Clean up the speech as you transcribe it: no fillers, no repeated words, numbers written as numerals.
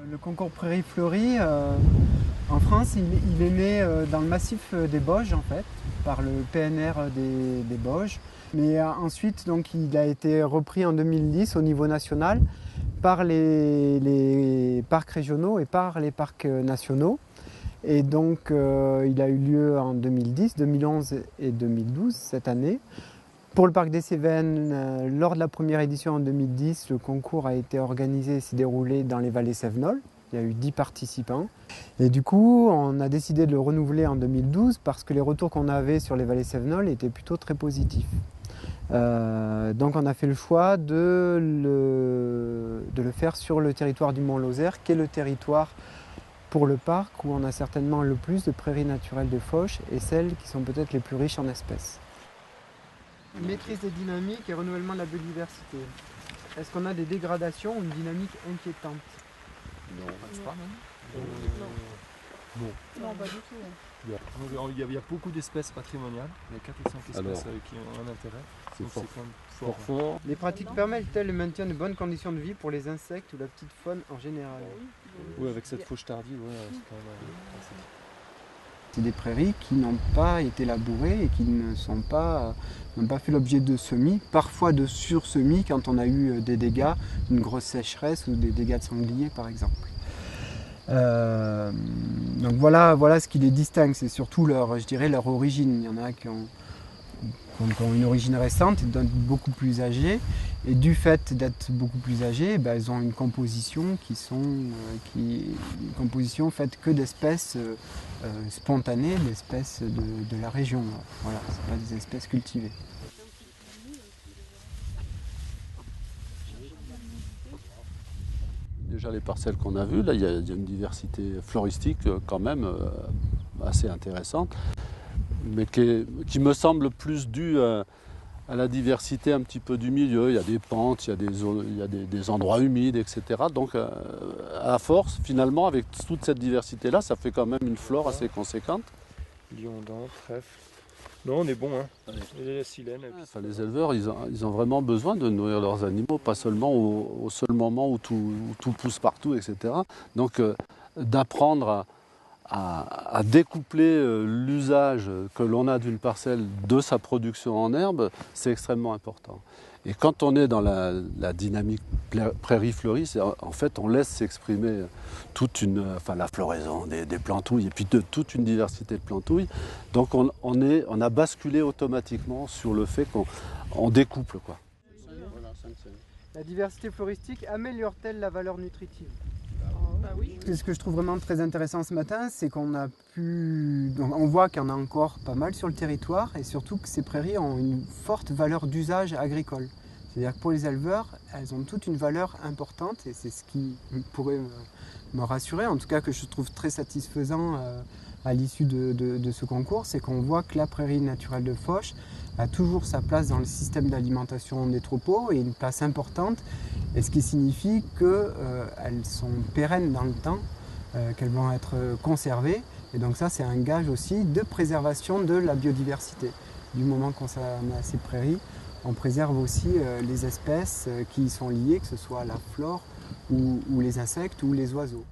Le concours Prairies Fleuries, en France, il est né dans le massif des Bauges, en fait, par le PNR des Bauges. Mais ensuite, donc, il a été repris en 2010 au niveau national par les parcs régionaux et par les parcs nationaux. Et donc, il a eu lieu en 2010, 2011 et 2012, cette année. Pour le parc des Cévennes, lors de la première édition en 2010, le concours a été organisé et s'est déroulé dans les vallées Cévenols. Il y a eu 10 participants. Et du coup, on a décidé de le renouveler en 2012 parce que les retours qu'on avait sur les vallées Cévenols étaient plutôt très positifs. Donc on a fait le choix de le faire sur le territoire du Mont-Lozère, qui est le territoire pour le parc où on a certainement le plus de prairies naturelles de fauche et celles qui sont peut-être les plus riches en espèces. Maîtrise des dynamiques et renouvellement de la biodiversité. Est-ce qu'on a des dégradations ou une dynamique inquiétante? Non, pas même. Non, pas du tout. Il y a beaucoup d'espèces patrimoniales, il y a 4 ou 5 espèces qui ont un intérêt. C'est Donc fort. quand même fort. Les pratiques permettent-elles le maintien de bonnes conditions de vie pour les insectes ou la petite faune en général? Oui, avec cette fauche tardive, c'est quand même assez. C'est des prairies qui n'ont pas été labourées et qui n'ont pas fait l'objet de semis, parfois de sursemis quand on a eu des dégâts, une grosse sécheresse ou des dégâts de sangliers par exemple. Donc voilà ce qui les distingue, c'est surtout leur origine. Il y en a qui ont une origine récente et d'autres beaucoup plus âgées. Et du fait d'être beaucoup plus âgées, elles ont une composition une composition faite que d'espèces spontanées, d'espèces de la région. Voilà, c'est pas des espèces cultivées. Déjà les parcelles qu'on a vues, là il y a une diversité floristique quand même assez intéressante, mais qui me semble plus due à la diversité un petit peu du milieu. Il y a des pentes, il y a des endroits humides, etc. Donc à force, finalement, avec toute cette diversité-là, ça fait quand même une flore assez conséquente. Lion-dent, trèfle. Non, on est bon, hein. Et la silène. Enfin, les éleveurs, ils ont vraiment besoin de nourrir leurs animaux, pas seulement au seul moment où tout pousse partout, etc. Donc d'apprendre à découpler l'usage que l'on a d'une parcelle de sa production en herbe, c'est extrêmement important. Et quand on est dans la dynamique prairie fleurie, en fait, on laisse s'exprimer la floraison des plantouilles et puis toute une diversité de plantouilles. Donc on a basculé automatiquement sur le fait qu'on découple, quoi. La diversité floristique améliore-t-elle la valeur nutritive? Bah oui. Ce que je trouve vraiment très intéressant ce matin, c'est qu'on voit qu'il y en a encore pas mal sur le territoire et surtout que ces prairies ont une forte valeur d'usage agricole. C'est-à-dire que pour les éleveurs, elles ont toute une valeur importante et c'est ce qui pourrait me rassurer, en tout cas que je trouve très satisfaisant à l'issue de ce concours, c'est qu'on voit que la prairie naturelle de Fauche a toujours sa place dans le système d'alimentation des troupeaux et une place importante, et ce qui signifie qu'elles sont pérennes dans le temps, qu'elles vont être conservées, et donc ça c'est un gage aussi de préservation de la biodiversité. Du moment qu'on a ces prairies, on préserve aussi les espèces qui y sont liées, que ce soit la flore ou les insectes ou les oiseaux.